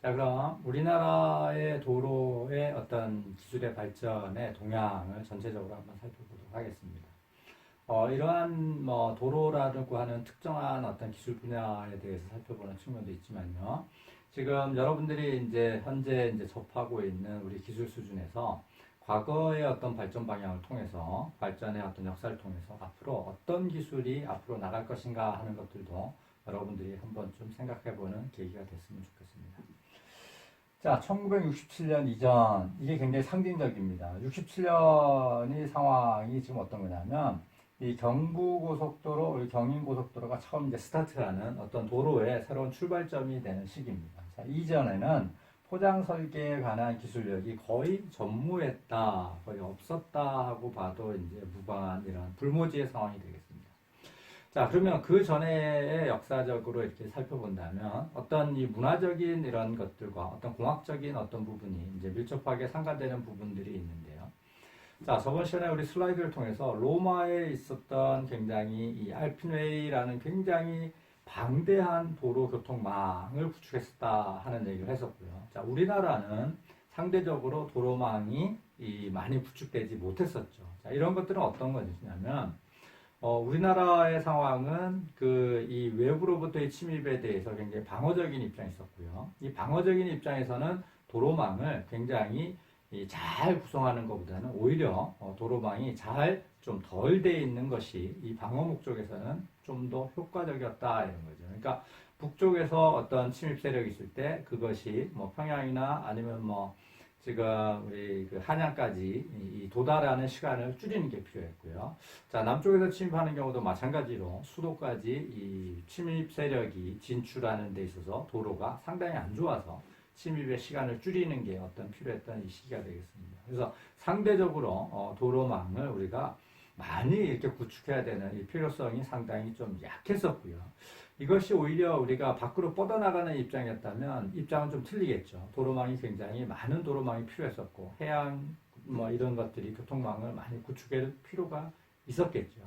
자, 그럼 우리나라의 도로의 어떤 기술의 발전의 동향을 전체적으로 한번 살펴보도록 하겠습니다. 이러한 뭐 도로라고 하는 특정한 어떤 기술 분야에 대해서 살펴보는 측면도 있지만요. 지금 여러분들이 이제 현재 이제 접하고 있는 우리 기술 수준에서 과거의 어떤 발전 방향을 통해서 발전의 어떤 역사를 통해서 앞으로 어떤 기술이 앞으로 나갈 것인가 하는 것들도 여러분들이 한번 좀 생각해보는 계기가 됐으면 좋겠습니다. 자, 1967년 이전, 이게 굉장히 상징적입니다. 67년의 상황이 지금 어떤 거냐면, 이 경부고속도로, 우리 경인고속도로가 처음 이제 스타트하는 어떤 도로의 새로운 출발점이 되는 시기입니다. 자, 이전에는 포장 설계에 관한 기술력이 거의 전무했다, 거의 없었다 하고 봐도 이제 무방한 이런 불모지의 상황이 되겠습니다. 자, 그러면 그 전에 역사적으로 이렇게 살펴본다면 어떤 이 문화적인 이런 것들과 어떤 공학적인 어떤 부분이 이제 밀접하게 상관되는 부분들이 있는데요. 자, 저번 시간에 우리 슬라이드를 통해서 로마에 있었던 굉장히 이 알핀웨이라는 굉장히 방대한 도로 교통망을 구축했었다 하는 얘기를 했었고요. 자, 우리나라는 상대적으로 도로망이 많이 구축되지 못했었죠. 자, 이런 것들은 어떤 것이냐면 우리나라의 상황은 이 외부로부터의 침입에 대해서 굉장히 방어적인 입장이 있었고요. 이 방어적인 입장에서는 도로망을 굉장히 잘 구성하는 것보다는 오히려 도로망이 잘 좀 덜 돼 있는 것이 이 방어 목적에서는 좀 더 효과적이었다 이런 거죠. 그러니까 북쪽에서 어떤 침입 세력이 있을 때 그것이 뭐 평양이나 아니면 뭐 지금 우리 그 한양까지 도달하는 시간을 줄이는 게 필요했고요. 자, 남쪽에서 침입하는 경우도 마찬가지로 수도까지 이 침입 세력이 진출하는 데 있어서 도로가 상당히 안 좋아서 침입의 시간을 줄이는 게 어떤 필요했던 이 시기가 되겠습니다. 그래서 상대적으로 도로망을 우리가 많이 이렇게 구축해야 되는 이 필요성이 상당히 좀 약했었고요. 이것이 오히려 우리가 밖으로 뻗어나가는 입장이었다면 입장은 좀 틀리겠죠. 도로망이 굉장히 많은 도로망이 필요했었고 해양 뭐 이런 것들이 교통망을 많이 구축할 필요가 있었겠죠.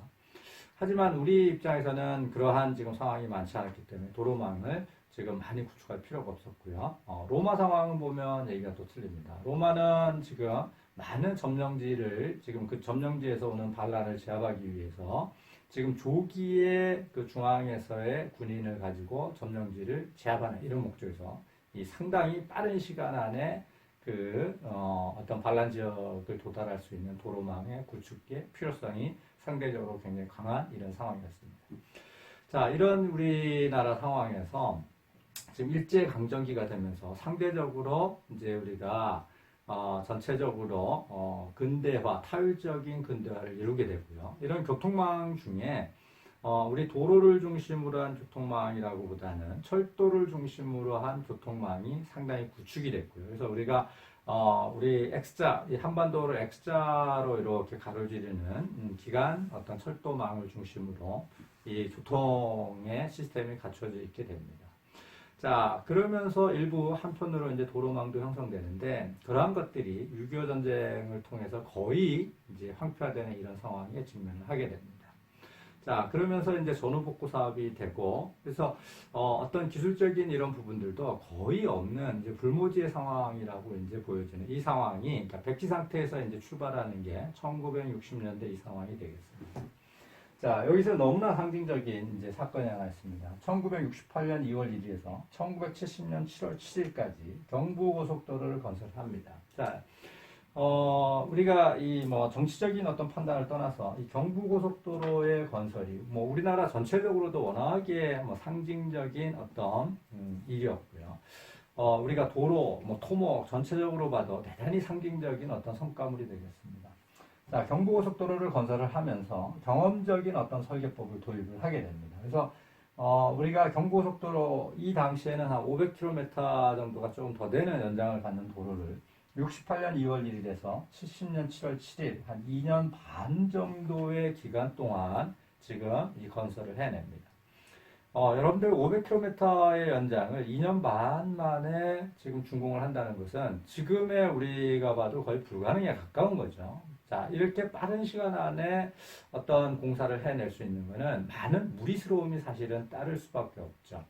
하지만 우리 입장에서는 그러한 지금 상황이 많지 않았기 때문에 도로망을 지금 많이 구축할 필요가 없었고요. 로마 상황을 보면 얘기가 또 틀립니다. 로마는 지금 많은 점령지를 지금 그 점령지에서 오는 반란을 제압하기 위해서 지금 조기에 그 중앙에서의 군인을 가지고 점령지를 제압하는 이런 목적에서 이 상당히 빠른 시간 안에 어떤 반란 지역을 도달할 수 있는 도로망의 구축의 필요성이 상대적으로 굉장히 강한 이런 상황이었습니다. 자, 이런 우리나라 상황에서 지금 일제강점기가 되면서 상대적으로 이제 우리가 전체적으로 근대화, 타율적인 근대화를 이루게 되고요. 이런 교통망 중에 우리 도로를 중심으로 한 교통망이라고 보다는 철도를 중심으로 한 교통망이 상당히 구축이 됐고요. 그래서 우리가 우리 X자, 이 한반도를 X자로 이렇게 가로지르는 기간 어떤 철도망을 중심으로 이 교통의 시스템이 갖춰져 있게 됩니다. 자, 그러면서 일부 한편으로 이제 도로망도 형성되는데, 그러한 것들이 6.25 전쟁을 통해서 거의 이제 황폐화되는 이런 상황에 직면을 하게 됩니다. 자, 그러면서 이제 전후복구 사업이 되고, 그래서 어떤 기술적인 이런 부분들도 거의 없는 이제 불모지의 상황이라고 이제 보여지는 이 상황이, 그러니까 백지 상태에서 이제 출발하는 게 1960년대 이 상황이 되겠습니다. 자, 여기서 너무나 상징적인 이제 사건이 하나 있습니다. 1968년 2월 1일에서 1970년 7월 7일까지 경부고속도로를 건설합니다. 자, 우리가 이 뭐 정치적인 어떤 판단을 떠나서 이 경부고속도로의 건설이 뭐 우리나라 전체적으로도 워낙에 뭐 상징적인 어떤 일이었고요. 우리가 도로, 뭐 토목 전체적으로 봐도 대단히 상징적인 어떤 성과물이 되겠습니다. 자, 경부고속도로를 건설을 하면서 경험적인 어떤 설계법을 도입을 하게 됩니다. 그래서 우리가 경부고속도로 이 당시에는 한 500km 정도가 조금 더 되는 연장을 갖는 도로를 68년 2월 1일에서 70년 7월 7일 한 2년 반 정도의 기간 동안 지금 이 건설을 해냅니다. 여러분들 500km의 연장을 2년 반 만에 지금 준공을 한다는 것은 지금의 우리가 봐도 거의 불가능에 가까운 거죠. 자, 이렇게 빠른 시간 안에 어떤 공사를 해낼 수 있는 것은 많은 무리스러움이 사실은 따를 수밖에 없죠.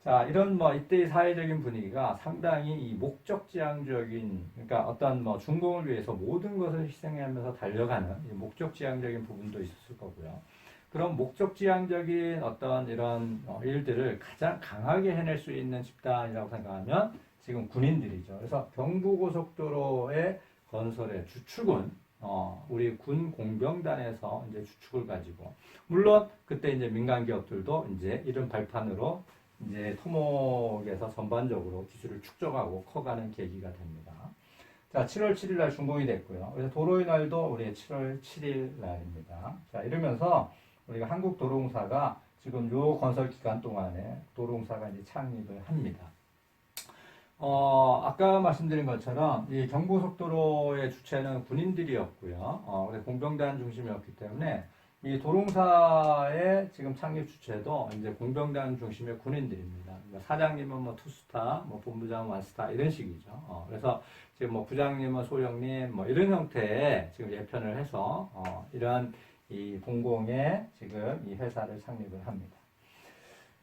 자, 이런 뭐 이때의 사회적인 분위기가 상당히 이 목적지향적인, 그러니까 어떤 뭐 중공을 위해서 모든 것을 희생하면서 달려가는 이 목적지향적인 부분도 있었을 거고요. 그런 목적지향적인 어떤 이런 일들을 가장 강하게 해낼 수 있는 집단이라고 생각하면 지금 군인들이죠. 그래서 경부고속도로의 건설의 주축은 우리 군 공병단에서 이제 주축을 가지고, 물론 그때 이제 민간 기업들도 이제 이런 발판으로 이제 토목에서 전반적으로 기술을 축적하고 커가는 계기가 됩니다. 자, 7월 7일 날 준공이 됐고요. 그래서 도로의 날도 우리 7월 7일 날입니다. 자, 이러면서 우리가 한국도로공사가 지금 요 건설 기간 동안에 도로공사가 이제 창립을 합니다. 아까 말씀드린 것처럼 이 경부속도로의 주체는 군인들이었고요. 그래서 공병단 중심이었기 때문에 이 도롱사의 지금 창립 주체도 이제 공병단 중심의 군인들입니다. 그러니까 사장님은 뭐 투스타, 뭐 본부장은 완스타 이런 식이죠. 그래서 지금 뭐 부장님은 소령님 뭐 이런 형태의 지금 예편을 해서 이러한 이 공공의 지금 이 회사를 창립을 합니다.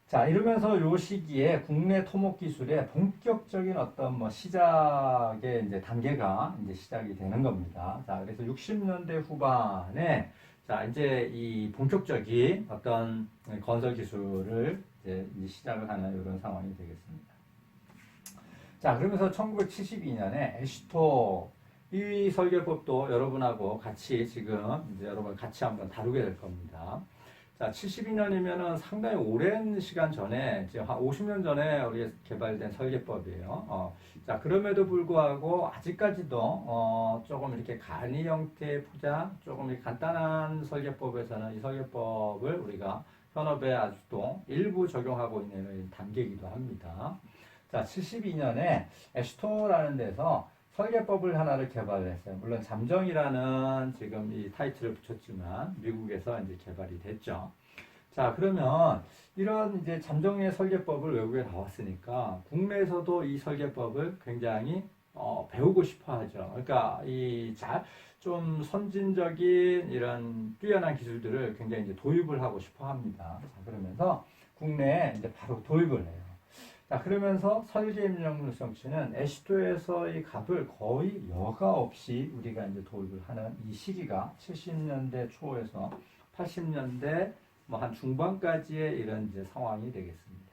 자, 이러면서 요 시기에 국내 토목 기술의 본격적인 어떤 뭐 시작의 이제 단계가 이제 시작이 되는 겁니다. 자, 그래서 60년대 후반에 자, 이제 이 본격적인 어떤 건설 기술을 이제 시작을 하는 이런 상황이 되겠습니다. 자, 그러면서 1972년에 애시토 이 설계법도 여러분하고 같이 지금 이제 여러분 같이 한번 다루게 될 겁니다. 자, 72년이면은 상당히 오랜 시간 전에, 이제 한 50년 전에 우리 개발된 설계법이에요. 자, 그럼에도 불구하고 아직까지도, 조금 이렇게 간이 형태의 포장, 조금 간단한 설계법에서는 이 설계법을 우리가 현업에 아직도 일부 적용하고 있는 단계이기도 합니다. 자, 72년에 애시토라는 데서 설계법을 하나를 개발을 했어요. 물론 잠정이라는 지금 이 타이틀을 붙였지만 미국에서 이제 개발이 됐죠. 자, 그러면 이런 이제 잠정의 설계법을 외국에 나왔으니까 국내에서도 이 설계법을 굉장히 배우고 싶어 하죠. 그러니까 좀 선진적인 이런 뛰어난 기술들을 굉장히 이제 도입을 하고 싶어 합니다. 자, 그러면서 국내에 이제 바로 도입을 해요. 자, 그러면서 설계 입력 성취는 애시토에서의 값을 거의 여과 없이 우리가 이제 도입을 하는 이 시기가 70년대 초에서 80년대 뭐 한 중반까지의 이런 이제 상황이 되겠습니다.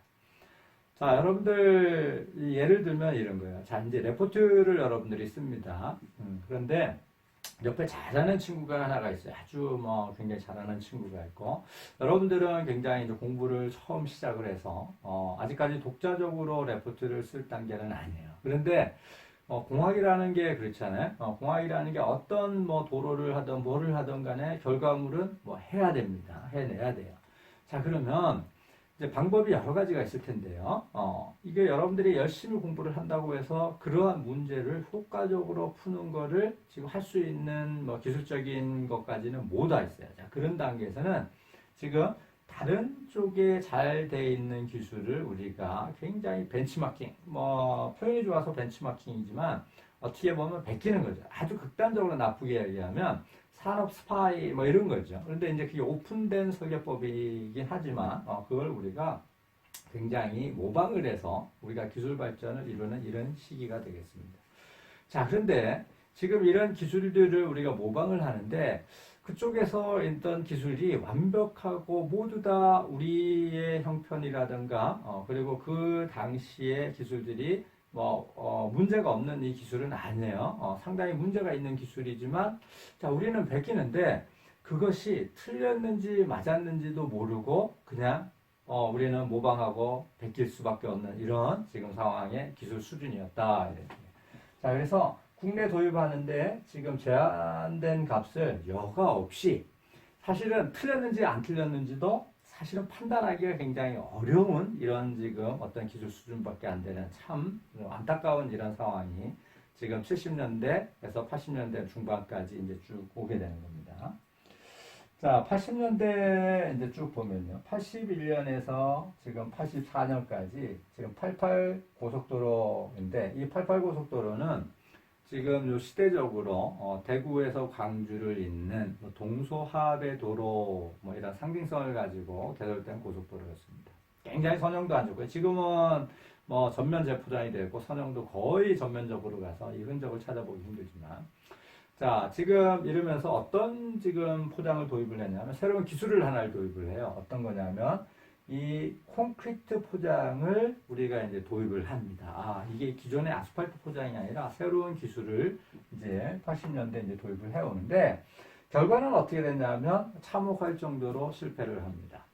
자, 여러분들 예를 들면 이런 거예요. 자, 이제 레포트를 여러분들이 씁니다. 그런데 옆에 잘하는 친구가 하나가 있어요. 아주 뭐 굉장히 잘하는 친구가 있고, 여러분들은 굉장히 이제 공부를 처음 시작을 해서 아직까지 독자적으로 레포트를 쓸 단계는 아니에요. 그런데 공학이라는 게 그렇잖아요. 공학이라는 게 어떤 뭐 도로를 하든 뭐를 하든 간에 결과물은 뭐 해야 됩니다. 해내야 돼요. 자, 그러면 이제 방법이 여러 가지가 있을 텐데요. 이게 여러분들이 열심히 공부를 한다고 해서 그러한 문제를 효과적으로 푸는 거를 지금 할 수 있는 뭐 기술적인 것까지는 못 와 있어요. 자, 그런 단계에서는 지금 다른 쪽에 잘 돼 있는 기술을 우리가 굉장히 벤치마킹, 뭐 표현이 좋아서 벤치마킹이지만 어떻게 보면 베끼는 거죠. 아주 극단적으로 나쁘게 얘기하면 산업 스파이 뭐 이런 거죠. 그런데 이제 그게 오픈된 설계법이긴 하지만 그걸 우리가 굉장히 모방을 해서 우리가 기술 발전을 이루는 이런 시기가 되겠습니다. 자, 그런데 지금 이런 기술들을 우리가 모방을 하는데 그쪽에서 있던 기술이 완벽하고 모두 다 우리의 형편이라든가 그리고 그 당시의 기술들이 문제가 없는 이 기술은 아니에요. 상당히 문제가 있는 기술이지만, 자, 우리는 베끼는데 그것이 틀렸는지 맞았는지도 모르고 그냥, 우리는 모방하고 베낄 수밖에 없는 이런 지금 상황의 기술 수준이었다. 이렇게. 자, 그래서 국내 도입하는데 지금 제한된 값을 여과 없이 사실은 틀렸는지 안 틀렸는지도 사실은 판단하기가 굉장히 어려운 이런 지금 어떤 기술 수준밖에 안 되는 참 안타까운 이런 상황이 지금 70년대에서 80년대 중반까지 이제 쭉 오게 되는 겁니다. 자, 80년대 이제 쭉 보면요. 81년에서 지금 84년까지 지금 88 고속도로인데 이 88 고속도로는 지금 요 시대적으로 대구에서 광주를 잇는 동서하배 도로 뭐 이런 상징성을 가지고 개설된 고속도로였습니다. 굉장히 선형도 안 좋고요. 지금은 뭐 전면 재포장이 되고 선형도 거의 전면적으로 가서 이 흔적을 찾아보기 힘들지만, 자, 지금 이러면서 어떤 지금 포장을 도입을 했냐면 새로운 기술을 하나를 도입을 해요. 어떤 거냐면 이 콘크리트 포장을 우리가 이제 도입을 합니다. 아, 이게 기존의 아스팔트 포장이 아니라 새로운 기술을 이제 80년대 이제 도입을 해오는데, 결과는 어떻게 됐냐면 참혹할 정도로 실패를 합니다.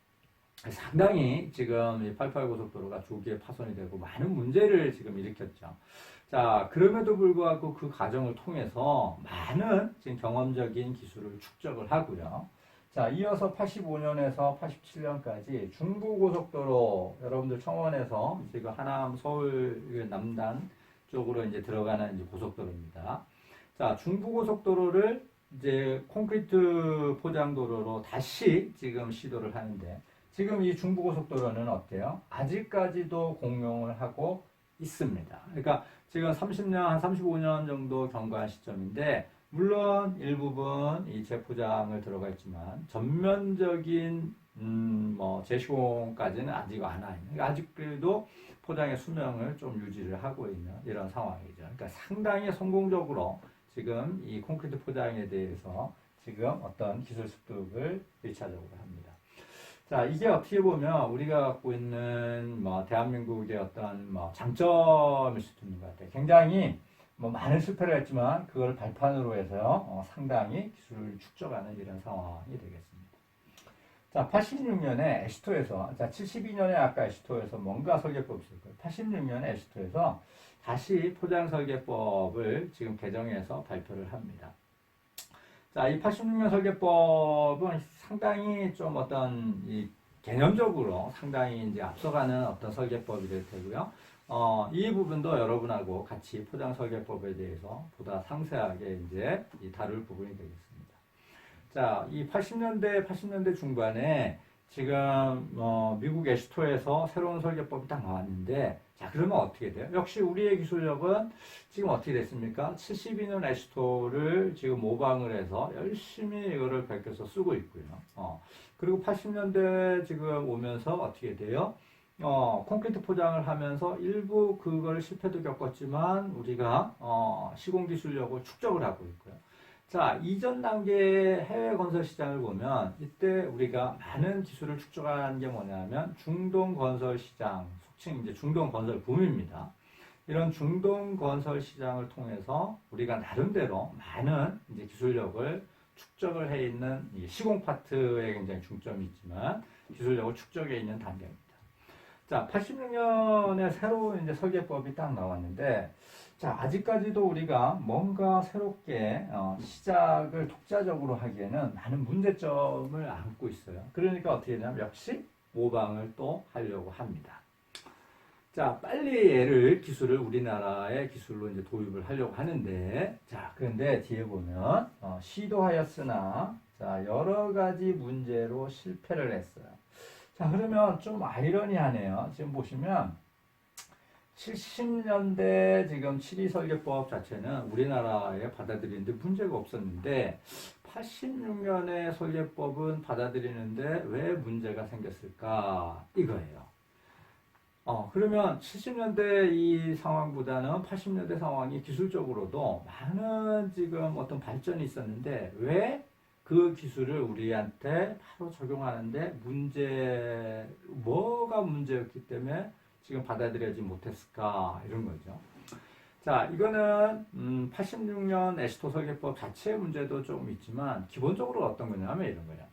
상당히 지금 이 88 고속도로가 조기에 파손이 되고 많은 문제를 지금 일으켰죠. 자, 그럼에도 불구하고 그 과정을 통해서 많은 지금 경험적인 기술을 축적을 하고요. 자, 이어서 85년에서 87년까지 중부고속도로, 여러분들 청원에서 지금 하남 서울 남단 쪽으로 이제 들어가는 이제 고속도로입니다. 자, 중부고속도로를 이제 콘크리트 포장도로로 다시 지금 시도를 하는데, 지금 이 중부고속도로는 어때요? 아직까지도 공용을 하고 있습니다. 그러니까 지금 30년, 한 35년 정도 경과한 시점인데, 물론 일부분 이 재포장을 들어가 있지만 전면적인 뭐 재시공까지는 아직 안 와 있는. 그러니까 아직 그래도 포장의 수명을 좀 유지를 하고 있는 이런 상황이죠. 그러니까 상당히 성공적으로 지금 이 콘크리트 포장에 대해서 지금 어떤 기술 습득을 1차적으로 합니다. 자, 이게 어떻게 보면 우리가 갖고 있는 뭐 대한민국의 어떤 뭐 장점일 수도 있는 것 같아요. 굉장히 뭐 많은 실패를 했지만 그걸 발판으로 해서 상당히 기술을 축적하는 이런 상황이 되겠습니다. 자, 86년에 애시토에서, 자, 72년에 아까 애시토에서 뭔가 설계법이 있을 거예요. 86년에 애시토에서 다시 포장 설계법을 지금 개정해서 발표를 합니다. 자, 이 86년 설계법은 상당히 좀 어떤 이 개념적으로 상당히 이제 앞서가는 어떤 설계법이 될 테고요. 이 부분도 여러분하고 같이 포장 설계법에 대해서 보다 상세하게 이제 다룰 부분이 되겠습니다. 자, 이 80년대 중반에 지금 미국 애시토에서 새로운 설계법이 딱 나왔는데, 자, 그러면 어떻게 돼요? 역시 우리의 기술력은 지금 어떻게 됐습니까? 72년 애시토를 지금 모방을 해서 열심히 이거를 베껴서 쓰고 있고요. 그리고 80년대 지금 오면서 어떻게 돼요? 콘크리트 포장을 하면서 일부 그걸 실패도 겪었지만 우리가 시공 기술력을 축적을 하고 있고요. 자, 이전 단계의 해외 건설 시장을 보면 이때 우리가 많은 기술을 축적한 게 뭐냐면 중동 건설 시장, 속칭 이제 중동 건설 붐입니다. 이런 중동 건설 시장을 통해서 우리가 나름대로 많은 이제 기술력을 축적을 해 있는 시공 파트에 굉장히 중점이 있지만 기술력을 축적해 있는 단계입니다. 자, 86년에 새로운 이제 설계법이 딱 나왔는데, 자, 아직까지도 우리가 뭔가 새롭게 시작을 독자적으로 하기에는 많은 문제점을 안고 있어요. 그러니까 어떻게 되냐면 역시 모방을 또 하려고 합니다. 자, 빨리 기술을 우리나라의 기술로 이제 도입을 하려고 하는데, 자, 그런데 뒤에 보면 시도하였으나 자, 여러 가지 문제로 실패를 했어요. 자, 그러면 좀 아이러니하네요. 지금 보시면 70년대 지금 7.2 설계법 자체는 우리나라에 받아들이는데 문제가 없었는데 86년의 설계법은 받아들이는데 왜 문제가 생겼을까? 이거예요. 그러면 70년대 이 상황보다는 80년대 상황이 기술적으로도 많은 지금 어떤 발전이 있었는데 왜 그 기술을 우리한테 바로 적용하는데 뭐가 문제였기 때문에 지금 받아들여지지 못했을까? 이런 거죠. 자, 이거는 86년 애시토 설계법 자체의 문제도 조금 있지만 기본적으로 어떤 거냐면 이런 거예요.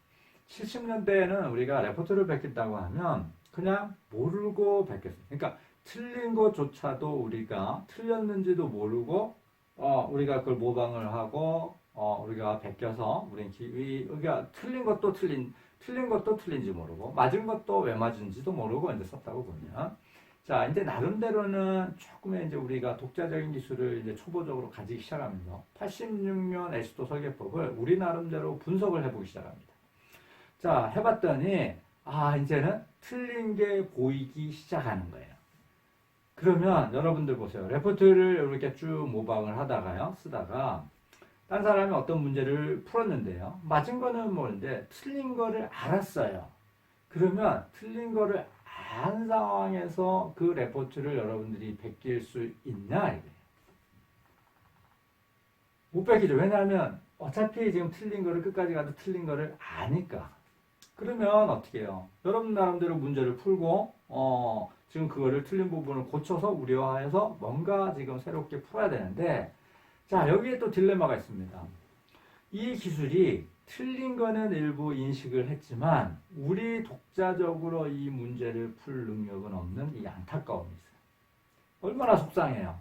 70년대에는 우리가 레포트를 베낀다고 하면 그냥 모르고 베꼈어요. 그러니까 틀린 것조차도 우리가 틀렸는지도 모르고 우리가 그걸 모방을 하고 우리가 베껴서 우리가 틀린 것도 틀린지 모르고 맞은 것도 왜 맞은지도 모르고 이제 썼다고 보면, 자, 이제 나름대로는 조금의 이제 우리가 독자적인 기술을 이제 초보적으로 가지기 시작하면서 86년 애시토 설계법을 우리 나름대로 분석을 해보기 시작합니다. 자, 해봤더니 이제는 틀린 게 보이기 시작하는 거예요. 그러면 여러분들 보세요. 레포트를 이렇게 쭉 모방을 하다가요, 쓰다가 딴 사람이 어떤 문제를 풀었는데요. 맞은 거는 뭔데 틀린 거를 알았어요. 그러면 틀린 거를 과한 상황에서 그 레포트를 여러분들이 베낄 수 있냐 이게 못 베끼죠. 왜냐하면 어차피 지금 틀린 거를 끝까지 가도 틀린 거를 아니까. 그러면 어떻게 해요? 여러분 나름대로 문제를 풀고 지금 그거를 틀린 부분을 고쳐서 우려해서 뭔가 지금 새롭게 풀어야 되는데 자 여기에 또 딜레마가 있습니다. 이 기술이 틀린 거는 일부 인식을 했지만 우리 독자적으로 이 문제를 풀 능력은 없는 이 안타까움이 있어요. 얼마나 속상해요.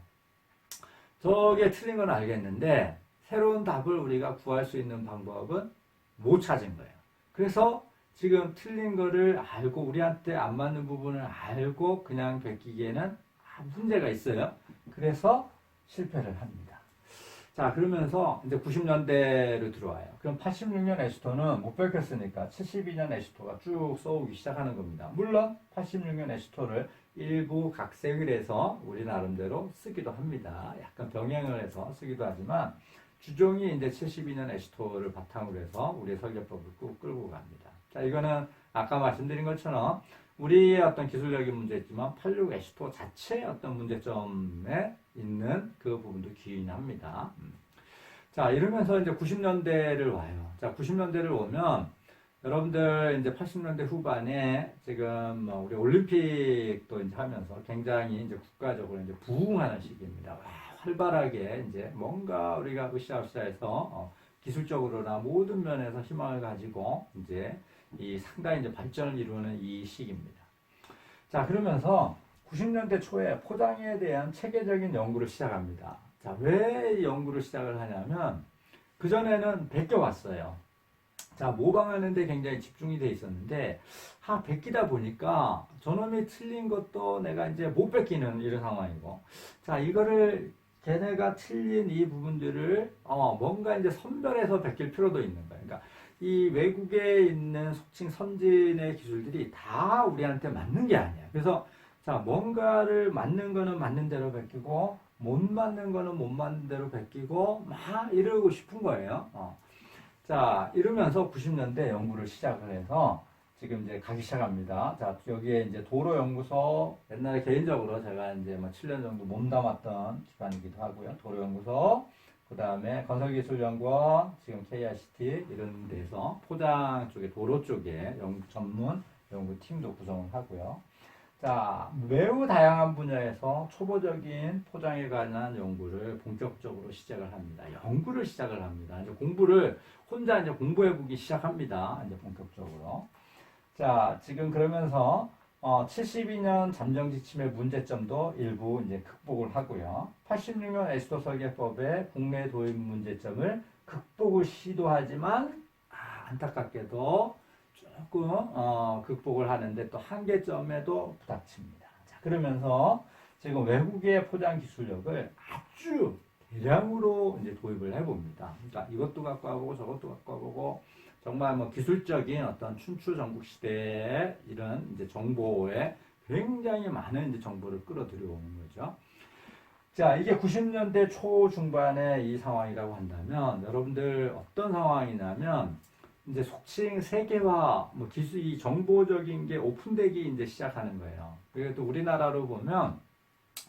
저게 틀린 건 알겠는데 새로운 답을 우리가 구할 수 있는 방법은 못 찾은 거예요. 그래서 지금 틀린 거를 알고 우리한테 안 맞는 부분을 알고 그냥 베끼기에는 문제가 있어요. 그래서 실패를 합니다. 자 그러면서 이제 90년대로 들어와요. 그럼 86년 에스토는 못 베꼈으니까 72년 에스토가 쭉 써오기 시작하는 겁니다. 물론 86년 에스토를 일부 각색을 해서 우리 나름대로 쓰기도 합니다. 약간 병행을 해서 쓰기도 하지만 주종이 이제 72년 에스토를 바탕으로 해서 우리의 설계법을 끌고 갑니다. 자, 이거는 아까 말씀드린 것처럼 우리의 어떤 기술적인 문제지만 86 에스토 자체의 어떤 문제점에 있는 그 부분도 기인합니다. 자, 이러면서 이제 90년대를 와요. 자, 90년대를 오면 여러분들 이제 80년대 후반에 지금 우리 올림픽도 이제 하면서 굉장히 이제 국가적으로 이제 부흥하는 시기입니다. 와, 활발하게 이제 뭔가 우리가 으쌰으쌰해서 기술적으로나 모든 면에서 희망을 가지고 이제 이 상당히 이제 발전을 이루는 이 시기입니다. 자, 그러면서 90년대 초에 포장에 대한 체계적인 연구를 시작합니다. 자, 왜 연구를 시작을 하냐면 그전에는 베껴왔어요. 자, 모방하는 데 굉장히 집중이 돼 있었는데 베끼다 보니까 저놈이 틀린 것도 내가 이제 못 베끼는 이런 상황이고 자, 이거를 걔네가 틀린 이 부분들을 뭔가 이제 선별해서 베낄 필요도 있는 거예요. 그러니까 이 외국에 있는 속칭 선진의 기술들이 다 우리한테 맞는 게 아니야. 그래서 자, 뭔가를 맞는 거는 맞는 대로 베끼고 못 맞는 거는 못 맞는 대로 베끼고 막 이러고 싶은 거예요. 자, 이러면서 90년대 연구를 시작을 해서 지금 이제 가기 시작합니다. 자, 여기에 이제 도로연구소, 옛날에 개인적으로 제가 이제 뭐 7년 정도 몸담았던 기관이기도 하고요. 도로연구소, 그 다음에 건설기술연구원, 지금 KICT 이런 데서 포장 쪽에, 도로 쪽에 전문 연구팀도 구성을 하고요. 자, 매우 다양한 분야에서 초보적인 포장에 관한 연구를 본격적으로 시작을 합니다. 연구를 시작을 합니다. 이제 공부를 혼자 이제 공부해보기 시작합니다. 이제 본격적으로. 자, 지금 그러면서 72년 잠정지침의 문제점도 일부 이제 극복을 하고요. 86년 에스토 설계법의 국내 도입 문제점을 극복을 시도하지만 안타깝게도 조금 극복을 하는데 또 한계점에도 부닥칩니다. 자, 그러면서 지금 외국의 포장 기술력을 아주 대량으로 이제 도입을 해봅니다. 그러니까 이것도 갖고 와보고 저것도 갖고 와보고 정말 뭐 기술적인 어떤 춘추 전국 시대의 이런 이제 정보에 굉장히 많은 이제 정보를 끌어들여오는 거죠. 자, 이게 90년대 초중반의 이 상황이라고 한다면 여러분들 어떤 상황이냐면 이제 속칭 세계화, 뭐 기술, 이 정보적인 게 오픈되기 이제 시작하는 거예요. 그리고 또 우리나라로 보면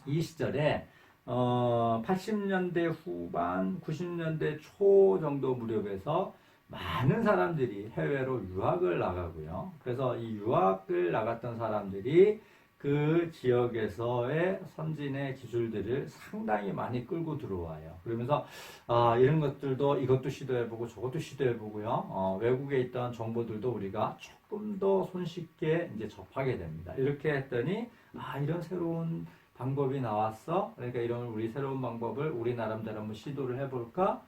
이 시절에 80년대 후반, 90년대 초 정도 무렵에서 많은 사람들이 해외로 유학을 나가고요. 그래서 이 유학을 나갔던 사람들이 그 지역에서의 선진의 기술들을 상당히 많이 끌고 들어와요. 그러면서 이런 것들도 이것도 시도해보고 저것도 시도해보고요. 외국에 있던 정보들도 우리가 조금 더 손쉽게 이제 접하게 됩니다. 이렇게 했더니 이런 새로운 방법이 나왔어. 그러니까 이런 우리 새로운 방법을 우리 나름대로 한번 시도를 해볼까?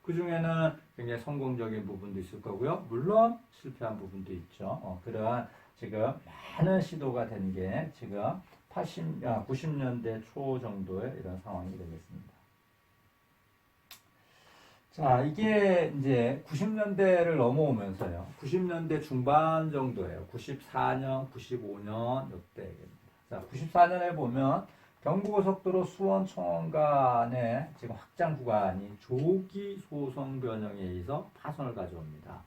그 중에는 굉장히 성공적인 부분도 있을 거고요. 물론 실패한 부분도 있죠. 그러한 지금 많은 시도가 된 게 지금 90년대 초 정도의 이런 상황이 되겠습니다. 자, 이게 이제 90년대를 넘어오면서요. 90년대 중반 정도예요. 94년, 95년 이때입니다. 자, 94년에 보면 경부고속도로 수원 청원 간의 지금 확장 구간이 조기 소송 변형에 의해서 파손을 가져옵니다.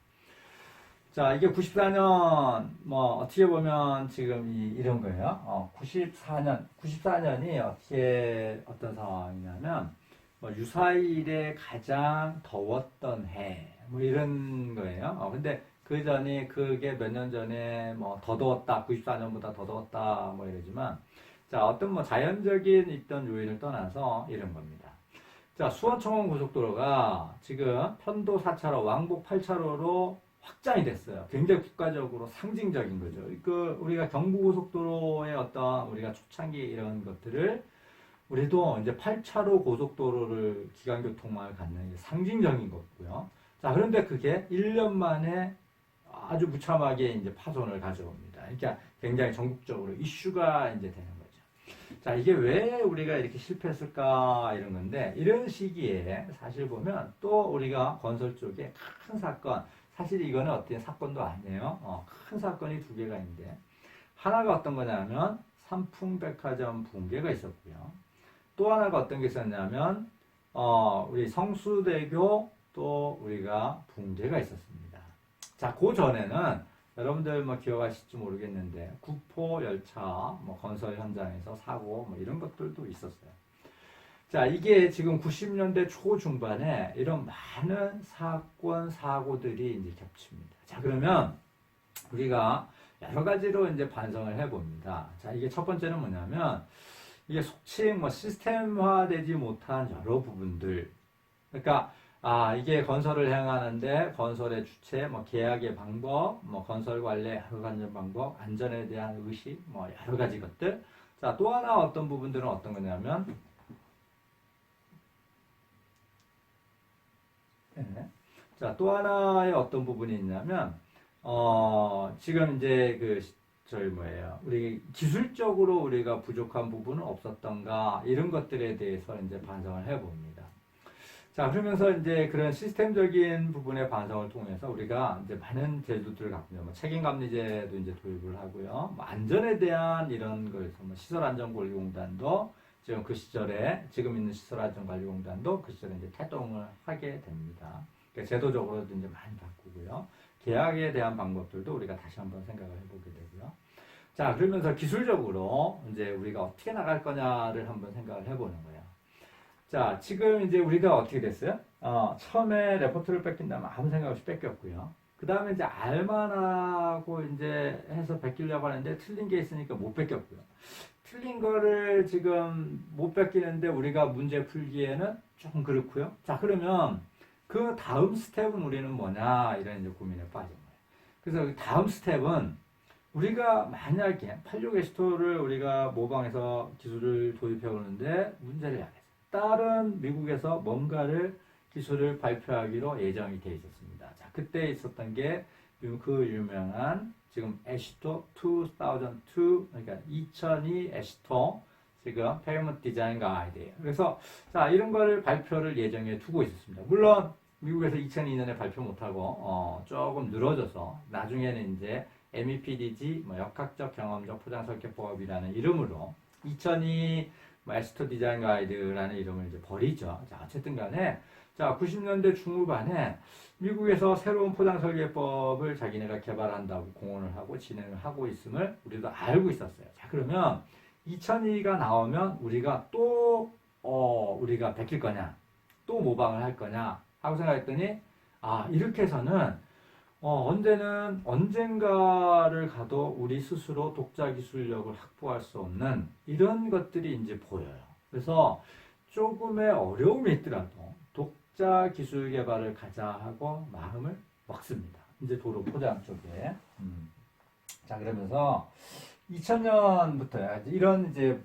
자, 이게 94년, 뭐, 어떻게 보면 지금 이런 거예요. 94년이 어떻게, 어떤 상황이냐면, 뭐, 유사일에 가장 더웠던 해, 뭐, 이런 거예요. 근데 그 전이, 그게 몇 년 전에 뭐, 더 더웠다, 94년보다 더 더웠다, 뭐, 이러지만, 자, 어떤 뭐, 자연적인 있던 요인을 떠나서 이런 겁니다. 자, 수원청원 고속도로가 지금 편도 4차로, 왕복 8차로로 확장이 됐어요. 굉장히 국가적으로 상징적인 거죠. 그 우리가 경부고속도로의 어떤 우리가 초창기 이런 것들을 우리도 이제 8차로 고속도로를 기간교통망을 갖는 게 상징적인 거고요. 자, 그런데 그게 1년 만에 아주 무참하게 이제 파손을 가져옵니다. 그러니까 굉장히 전국적으로 이슈가 이제 되는 거죠. 자, 이게 왜 우리가 이렇게 실패했을까 이런 건데, 이런 시기에 사실 보면 또 우리가 건설 쪽에 큰 사건, 사실 이거는 어떤 사건도 아니에요. 큰 사건이 두 개가 있는데, 하나가 어떤 거냐면 삼풍백화점 붕괴가 있었고요. 또 하나가 어떤 게 있었냐면 우리 성수대교 또 우리가 붕괴가 있었습니다. 자, 그 전에는 여러분들 뭐 기억하실지 모르겠는데 구포 열차 뭐 건설 현장에서 사고 뭐 이런 것들도 있었어요. 자, 이게 지금 90년대 초중반에 이런 많은 사건, 사고들이 이제 겹칩니다. 자, 그러면 우리가 여러 가지로 이제 반성을 해봅니다. 자, 이게 첫 번째는 뭐냐면, 이게 속칭 뭐 시스템화되지 못한 여러 부분들. 그러니까, 이게 건설을 행하는데 건설의 주체, 뭐 계약의 방법, 뭐 건설 관리 여러 가지 방법, 안전에 대한 의식, 뭐 여러 가지 것들. 자, 또 하나 어떤 부분들은 어떤 거냐면, 네. 자, 또 하나의 어떤 부분이 있냐면, 지금 이제 저희 뭐예요. 우리 기술적으로 우리가 부족한 부분은 없었던가, 이런 것들에 대해서 이제 반성을 해봅니다. 자, 그러면서 이제 그런 시스템적인 부분의 반성을 통해서 우리가 이제 많은 제도들을 갖고 있는, 뭐 책임감리제도 이제 도입을 하고요. 뭐 안전에 대한 이런 거에서 뭐 시설안전관리공단도 지금 그 시절에, 지금 있는 시설안전관리공단도 그 시절에 이제 태동을 하게 됩니다. 그러니까 제도적으로도 이제 많이 바꾸고요. 계약에 대한 방법들도 우리가 다시 한번 생각을 해보게 되고요. 자, 그러면서 기술적으로 이제 우리가 어떻게 나갈 거냐를 한번 생각을 해보는 거예요. 자, 지금 이제 우리가 어떻게 됐어요? 처음에 레포트를 뺏긴다면 아무 생각 없이 뺏겼고요. 그 다음에 이제 알만하고 이제 해서 뺏기려고 하는데 틀린 게 있으니까 못 뺏겼고요. 틀린 거를 지금 못 뺏기는데 우리가 문제 풀기에는 조금 그렇고요. 자, 그러면 그 다음 스텝은 우리는 뭐냐, 이런 이제 고민에 빠진 거예요. 그래서 그 다음 스텝은 우리가 만약에 86S토를 우리가 모방해서 기술을 도입해 오는데 문제를 야기했어요. 다른 미국에서 뭔가를 기술을 발표하기로 예정이 돼 있었습니다. 자, 그때 있었던 게 그 유명한 지금 애시토 2002, 그러니까 2002 애시토 지금 페이먼트 디자인 가이드예요. 그래서 자, 이런 거를 발표를 예정해 두고 있었습니다. 물론 미국에서 2002년에 발표 못하고 조금 늘어져서 나중에는 이제 MEPDG, 뭐 역학적 경험적 포장 설계법이라는 이름으로 2002 애시토 디자인 가이드라는 이름을 이제 버리죠. 자, 어쨌든 간에 자, 90년대 중후반에 미국에서 새로운 포장 설계법을 자기네가 개발한다고 공언을 하고 진행을 하고 있음을 우리도 알고 있었어요. 자, 그러면 2002가 나오면 우리가 또 우리가 베낄 거냐, 또 모방을 할 거냐 하고 생각했더니 이렇게 해서는 언젠가를 가도 우리 스스로 독자 기술력을 확보할 수 없는 이런 것들이 이제 보여요. 그래서 조금의 어려움이 있더라도 독자 기술 개발을 가자 하고 마음을 먹습니다. 이제 도로 포장 쪽에. 자, 그러면서 2000년부터 이런 이제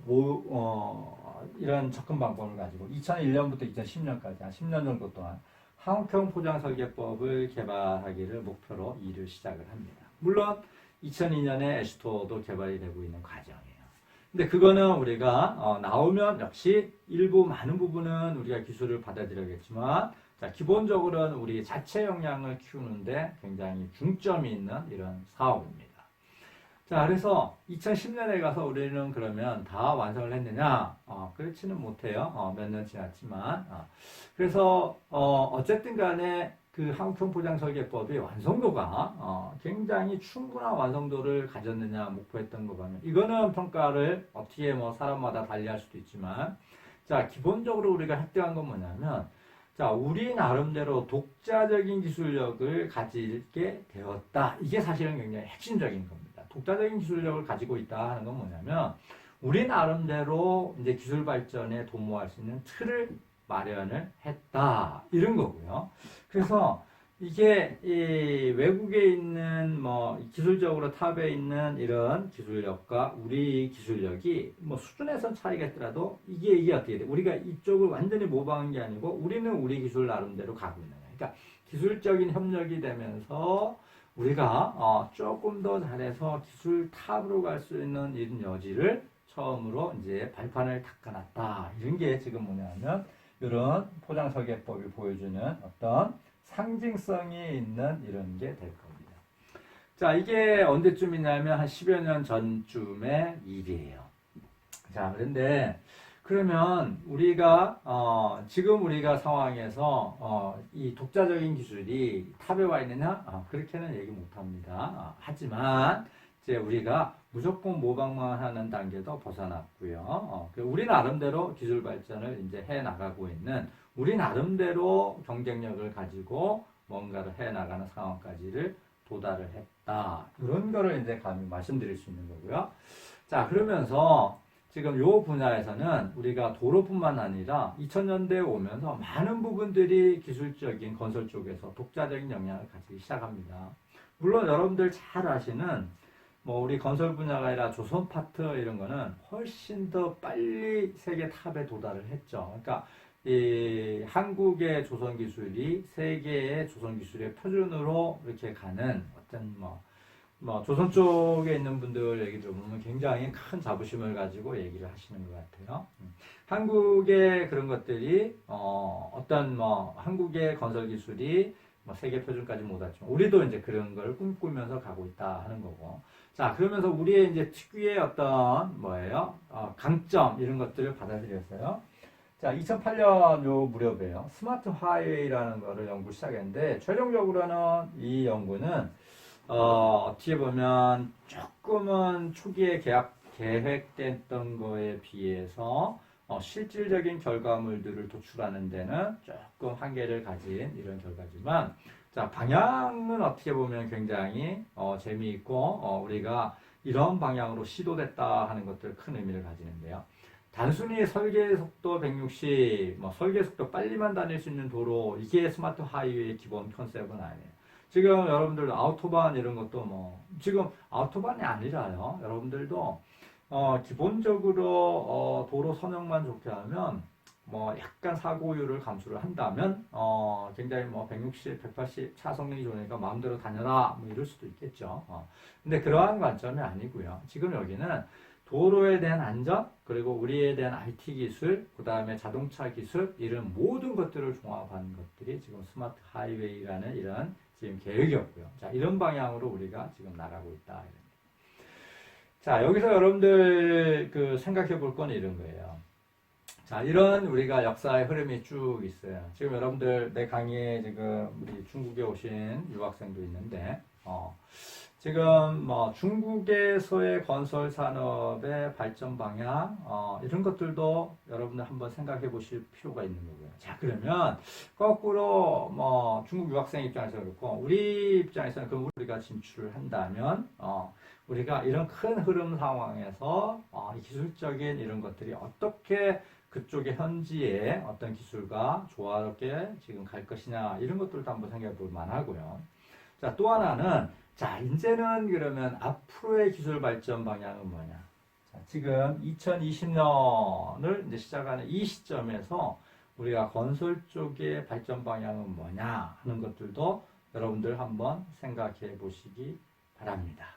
이런 접근 방법을 가지고 2001년부터 2010년까지 한 10년 정도 동안 한국형 포장 설계법을 개발하기를 목표로 일을 시작을 합니다. 물론 2002년에 애시토도 개발이 되고 있는 과정이에요. 근데 그거는 우리가 나오면 역시 일부 많은 부분은 우리가 기술을 받아들여야겠지만, 자, 기본적으로는 우리 자체 역량을 키우는데 굉장히 중점이 있는 이런 사업입니다. 자, 그래서 2010년에 가서 우리는 그러면 다 완성을 했느냐? 그렇지는 못해요. 몇 년 지났지만. 그래서, 어쨌든 간에 그 한국형 포장설계법이 완성도가 굉장히 충분한 완성도를 가졌느냐 목표했던 거 보면 이거는 평가를 어떻게 뭐 사람마다 달리할 수도 있지만 자 기본적으로 우리가 획득한 건 뭐냐면 자 우리 나름대로 독자적인 기술력을 가지게 되었다. 이게 사실은 굉장히 핵심적인 겁니다. 독자적인 기술력을 가지고 있다 하는 건 뭐냐면 우리 나름대로 이제 기술 발전에 도모할 수 있는 틀을 마련을 했다. 이런 거고요. 그래서 이게 이 외국에 있는 뭐 기술적으로 탑에 있는 이런 기술력과 우리 기술력이 뭐 수준에선 차이가 있더라도 이게 어떻게 돼? 우리가 이쪽을 완전히 모방한 게 아니고 우리는 우리 기술 나름대로 가고 있는 거예요. 그러니까 기술적인 협력이 되면서 우리가 조금 더 잘해서 기술 탑으로 갈 수 있는 이런 여지를 처음으로 이제 발판을 닦아놨다. 이런 게 지금 뭐냐면 이런 포장설계법이 보여주는 어떤 상징성이 있는 이런 게 될 겁니다. 자, 이게 언제쯤이냐면 한 10여 년 전쯤의 일이에요. 자, 그런데 그러면 우리가 지금 우리가 상황에서 이 독자적인 기술이 탑에 와 있느냐? 그렇게는 얘기 못합니다. 하지만 이제 우리가 무조건 모방만 하는 단계도 벗어났고요. 우리 나름대로 기술 발전을 이제 해 나가고 있는 우리 나름대로 경쟁력을 가지고 뭔가를 해 나가는 상황까지를 도달을 했다. 이런 거를 이제 감히 말씀드릴 수 있는 거고요. 자, 그러면서 지금 요 분야에서는 우리가 도로뿐만 아니라 2000년대에 오면서 많은 부분들이 기술적인 건설 쪽에서 독자적인 영향을 가지기 시작합니다. 물론 여러분들 잘 아시는 뭐 우리 건설 분야가 아니라 조선 파트 이런 거는 훨씬 더 빨리 세계 탑에 도달을 했죠. 그러니까 이 한국의 조선 기술이 세계의 조선 기술의 표준으로 이렇게 가는 어떤 뭐 조선 쪽에 있는 분들 얘기 들어보면 굉장히 큰 자부심을 가지고 얘기를 하시는 것 같아요. 한국의 그런 것들이 어떤 뭐 한국의 건설 기술이 뭐 세계 표준까지 못 왔지만 우리도 이제 그런 걸 꿈꾸면서 가고 있다 하는 거고. 자, 그러면서 우리의 이제 특유의 어떤 뭐예요? 강점 이런 것들을 받아들였어요. 자, 2008년 요 무렵에요. 스마트 하이웨이라는 거를 연구 시작했는데 최종적으로는 이 연구는 어떻게 보면 조금은 초기에 계획됐던 거에 비해서 실질적인 결과물들을 도출하는 데는 조금 한계를 가진 이런 결과지만 자, 방향은 어떻게 보면 굉장히 재미있고 우리가 이런 방향으로 시도됐다 하는 것들 큰 의미를 가지는데요. 단순히 설계 속도 160, 뭐 설계 속도 빨리만 다닐 수 있는 도로 이게 스마트 하이웨이의 기본 컨셉은 아니에요. 지금 여러분들도 아우토반 이런 것도 뭐 지금 아우토반이 아니라요. 여러분들도 기본적으로 도로 선형만 좋게 하면 뭐 약간 사고율을 감수를 한다면 굉장히 뭐 160, 180 차 성능이 좋으니까 마음대로 다녀라 뭐 이럴 수도 있겠죠. 근데 그러한 관점이 아니고요. 지금 여기는 도로에 대한 안전 그리고 우리에 대한 IT 기술 그 다음에 자동차 기술 이런 모든 것들을 종합한 것들이 지금 스마트 하이웨이라는 이런 지금 계획이었고요. 자, 이런 방향으로 우리가 지금 나가고 있다. 자, 여기서 여러분들 그 생각해 볼 건 이런 거예요. 자, 이런 우리가 역사의 흐름이 쭉 있어요. 지금 여러분들 내 강의에 지금 우리 중국에 오신 유학생도 있는데, 지금 뭐 중국에서의 건설 산업의 발전 방향, 이런 것들도 여러분들 한번 생각해 보실 필요가 있는 거고요. 자, 그러면 거꾸로 뭐 중국 유학생 입장에서 그렇고, 우리 입장에서는 그럼 우리가 진출을 한다면, 우리가 이런 큰 흐름 상황에서 기술적인 이런 것들이 어떻게 그쪽의 현지의 어떤 기술과 조화롭게 지금 갈 것이냐 이런 것들도 한번 생각해 볼 만하고요. 자, 또 하나는 자, 이제는 그러면 앞으로의 기술 발전 방향은 뭐냐? 자, 지금 2020년을 이제 시작하는 이 시점에서 우리가 건설 쪽의 발전 방향은 뭐냐 하는 것들도 여러분들 한번 생각해 보시기 바랍니다.